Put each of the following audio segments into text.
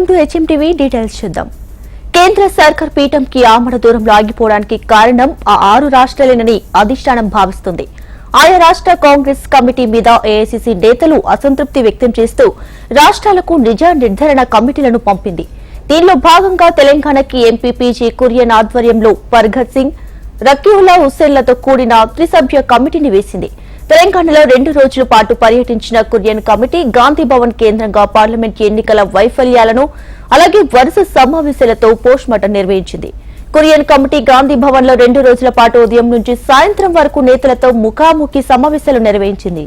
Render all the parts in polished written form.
Welcome to HMTV details చూద్దాం. కేంద్ర సర్కార్ పీఠంకి ఆమడ దూరంలో ఆగిపోవడానికి కారణం ఆ 6 రాష్ట్రాలేనని అధిష్టానం భావిస్తుంది. ఆయా రాష్ట్ర కాంగ్రెస్ కమిటీ మీద ఏఐసీసీ నేతలు అసంతృప్తి వ్యక్తం చేస్తూ రాష్ట్రాలకు నిజ నిర్ధారణ కమిటీలను పంపింది. దీనిలో భాగంగా తెలంగాణకి ఎంపీ పీజీ కురియన్ ఆధ్వర్యంలో పర్గత్ సింగ్, రకీవుల్లా హుస్సేన్లతో కూడిన త్రిసభ్య కమిటీని వేసింది. తెలంగాణలో 2 రోజుల పాటు పర్యటించిన కురియన్ కమిటీ గాంధీ భవన్ కేంద్రంగా పార్లమెంట్ ఎన్నికల వైఫల్యాలను అలాగే వరుస సమావేశాలతో పోస్ట్మార్టం నిర్వహించింది. కురియన్ కమిటీ గాంధీ భవన్ లో 2 రోజుల పాటు ఉదయం నుంచి సాయంత్రం వరకు నేతలతో ముఖాముఖి సమావేశాలు నిర్వహించింది.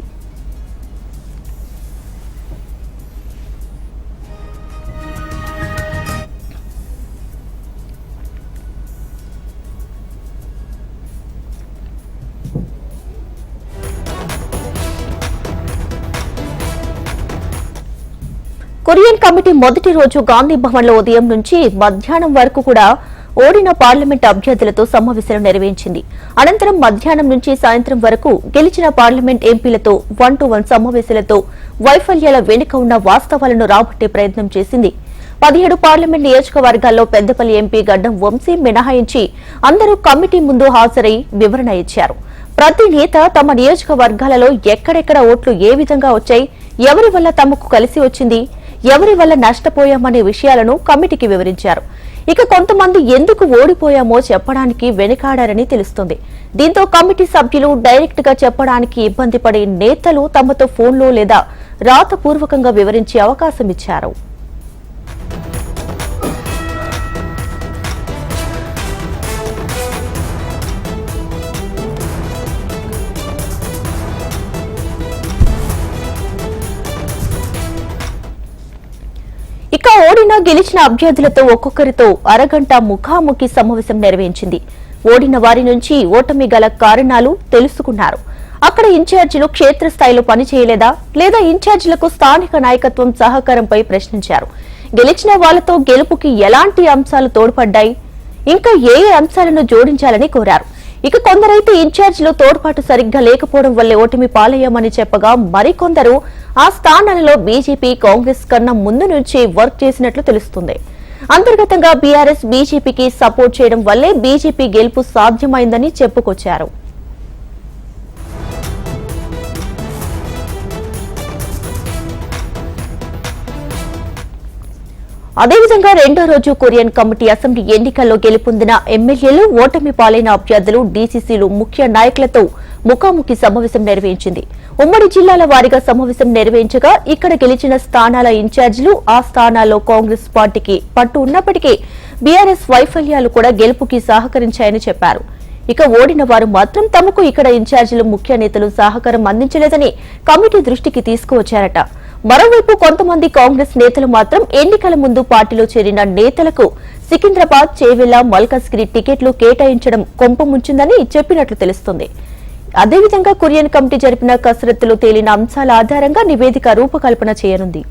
కురియన్ కమిటీ మొదటి రోజు గాంధీ భవన్ లో ఉదయం నుంచి మధ్యాహ్నం వరకు కూడా ఓడిన పార్లమెంట్ అభ్యర్థులతో సమావేశాలు నిర్వహించింది. అనంతరం మధ్యాహ్నం నుంచి సాయంత్రం వరకు గెలిచిన పార్లమెంట్ ఎంపీలతో 1-to-1 సమావేశాలతో వైఫల్యాల వెనుక ఉన్న వాస్తవాలను రాబట్టే ప్రయత్నం చేసింది. 17 పార్లమెంట్ నియోజకవర్గాల్లో పెద్దపల్లి ఎంపీ గడ్డం వంశీ మినహాయించి అందరూ కమిటీ ముందు హాజరై వివరణ ఇచ్చారు. ప్రతి నేత తమ నియోజకవర్గాలలో ఎక్కడెక్కడ ఓట్లు ఏ విధంగా వచ్చాయి, ఎవరి వల్ల తమకు కలిసి వచ్చింది, ఎవరి వల్ల నష్టపోయామనే విషయాలను కమిటీకి వివరించారు. ఇక కొంతమంది ఎందుకు ఓడిపోయామో చెప్పడానికి వెనుకాడారని తెలుస్తుంది. దీంతో కమిటీ సభ్యులు డైరెక్ట్ గా చెప్పడానికి ఇబ్బంది పడే నేతలు తమతో ఫోన్లో లేదా రాతపూర్వకంగా వివరించే అవకాశం ఇచ్చారు. ఇక ఓడిన గెలిచిన అభ్యర్థులతో ఒక్కొక్కరితో అరగంట ముఖాముఖి సమావేశం నిర్వహించింది. ఓడిన వారి నుంచి ఓటమి గల కారణాలు తెలుసుకున్నారు. అక్కడ ఇన్ఛార్జీలు క్షేత్రస్థాయిలో పనిచేయలేదా లేదా ఇన్ఛార్జీలకు స్థానిక నాయకత్వం సహకారంపై ప్రశ్నించారు. గెలిచిన వాళ్లతో గెలుపుకి ఎలాంటి అంశాలు తోడ్పడ్డాయి, ఇంకా ఏ అంశాలను జోడించాలని కోరారు. ఇక కొందరైతే ఇన్ఛార్జీలు తోడ్పాటు సరిగ్గా లేకపోవడం వల్లే ఓటమి పాలయ్యామని చెప్పగా మరికొందరు ఆ స్థానాలలో బీజేపీ కాంగ్రెస్ కన్నా ముందు నుంచి వర్క్ చేసినట్లు తెలుస్తుంది. అంతర్గతంగా బీఆర్ఎస్ బీజేపీకి సపోర్ట్ చేయడం వల్లే బీజేపీ గెలుపు సాధ్యమైందని చెప్పుకొచ్చారు. అదేవిధంగా 2వ రోజు కురియన్ కమిటీ అసెంబ్లీ ఎన్నికల్లో గెలుపొందిన ఎమ్మెల్యేలు, ఓటమి పాలైన అభ్యర్థులు, డీసీసీలు ముఖ్య నాయకులతో ముఖాముఖి సమావేశం నిర్వహించింది. ఉమ్మడి జిల్లాల వారీగా సమావేశం నిర్వహించగా ఇక్కడ గెలిచిన స్థానాల ఇన్ఛార్జీలు ఆ స్థానాల్లో కాంగ్రెస్ పార్టీకి పట్టు ఉన్నప్పటికీ బీఆర్ఎస్ వైఫల్యాలు కూడా గెలుపుకి సహకరించాయని చెప్పారు. ఇక ఓడిన వారు మాత్రం తమకు ఇక్కడ ఇన్ఛార్జీలు ముఖ్య నేతలు సహకారం అందించలేదని కమిటీ దృష్టికి తీసుకువచ్చారట. మరోవైపు కొంతమంది కాంగ్రెస్ నేతలు మాత్రం ఎన్నికల ముందు పార్టీలో చేరిన నేతలకు సికింద్రాబాద్, చేవెళ్ల, మల్కాజ్గిరి టికెట్లు కేటాయించడం కొంపముంచిందని చెప్పినట్లు తెలుస్తుంది. అదేవిధంగా కురియన్ కమిటీ జరిపిన కసరత్తులు తేలిన అంశాల ఆధారంగా నివేదిక రూపకల్పన చేయనుంది.